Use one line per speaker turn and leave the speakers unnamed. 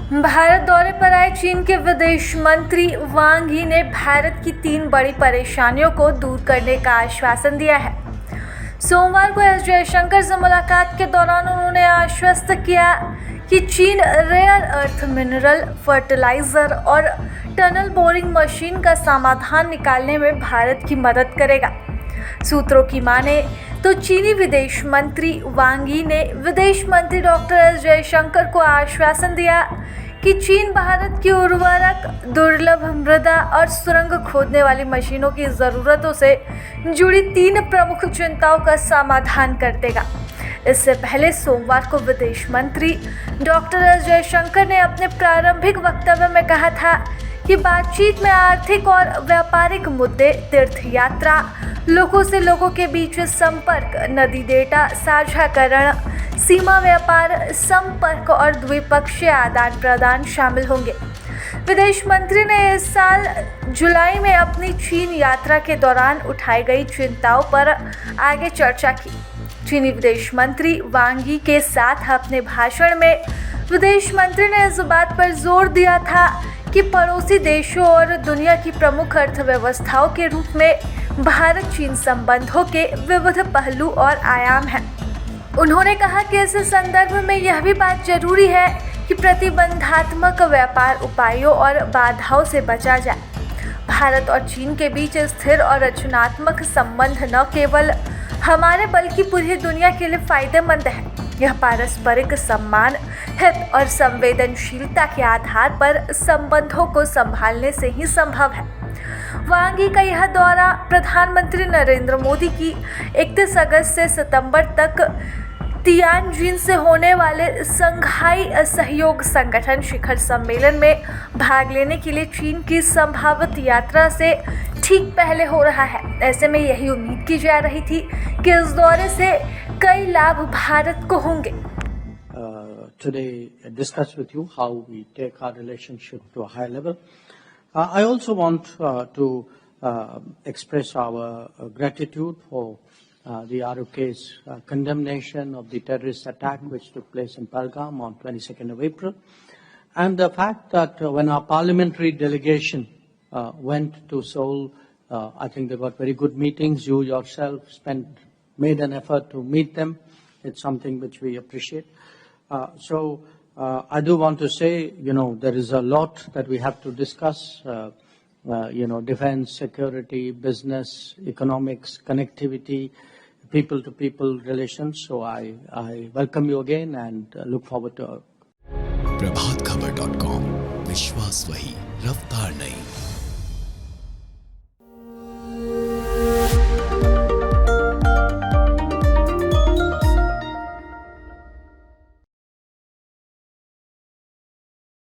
भारत दौरे पर आए चीन के विदेश मंत्री वांग यी ने भारत की 3 बड़ी परेशानियों को दूर करने का आश्वासन दिया है। सोमवार को एस जयशंकर से मुलाकात के दौरान उन्होंने आश्वस्त किया कि चीन रेयर अर्थ मिनरल, फर्टिलाइजर और टनल बोरिंग मशीन का समाधान निकालने में भारत की मदद करेगा। सूत्रों की माने तो चीनी विदेश मंत्री वांग यी ने विदेश मंत्री डॉक्टर एस जयशंकर को आश्वासन दिया कि चीन भारत की उर्वरक, दुर्लभ मृदा और सुरंग खोदने वाली मशीनों की ज़रूरतों से जुड़ी 3 प्रमुख चिंताओं का समाधान कर देगा। इससे पहले सोमवार को विदेश मंत्री डॉक्टर एस जयशंकर ने अपने प्रारंभिक वक्तव्य में कहा था कि बातचीत में आर्थिक और व्यापारिक मुद्दे, तीर्थ यात्रा, लोगों से लोगों के बीच संपर्क, नदी डेटा साझाकरण, सीमा व्यापार, संपर्क और द्विपक्षीय आदान प्रदान शामिल होंगे। विदेश मंत्री ने इस साल जुलाई में अपनी चीन यात्रा के दौरान उठाई गई चिंताओं पर आगे चर्चा की। चीनी विदेश मंत्री वांग यी के साथ अपने भाषण में विदेश मंत्री ने इस बात पर जोर दिया था कि पड़ोसी देशों और दुनिया की प्रमुख अर्थव्यवस्थाओं के रूप में भारत चीन संबंधों के विविध पहलू और आयाम हैं। उन्होंने कहा कि इस संदर्भ में यह भी बात जरूरी है कि प्रतिबंधात्मक व्यापार उपायों और बाधाओं से बचा जाए। भारत और चीन के बीच स्थिर और रचनात्मक संबंध न केवल हमारे बल्कि पूरी दुनिया के लिए फायदेमंद है। यह पारस्परिक सम्मान, हित और संवेदनशीलता के आधार पर संबंधों को संभालने से ही संभव है। वांग यी का यह दौरा प्रधानमंत्री नरेंद्र मोदी की 31 अगस्त से सितंबर तक तियानजिन से होने वाले संघाई सहयोग संगठन शिखर सम्मेलन में भाग लेने के लिए चीन की संभावित यात्रा से ठीक पहले हो रहा है। ऐसे में यही उम्मीद की जा रही थी कि इस दौरे से कई लाभ भारत को होंगे।
Today discuss with you how we take our relationship to a high level. I also want to express our gratitude for the ROK's condemnation of the terrorist attack which took place in Pahalgam on 22nd of April, and the fact that when our parliamentary delegation went to Seoul, I think they got very good meetings. You yourself made an effort to meet them. It's something which we appreciate. So I do want to say, there is a lot that we have to discuss, defense, security, business, economics, connectivity, people-to-people relations. So I welcome you again and look forward to it.
प्रभातखबर.com, विश्वास वही, रफ्तार नहीं।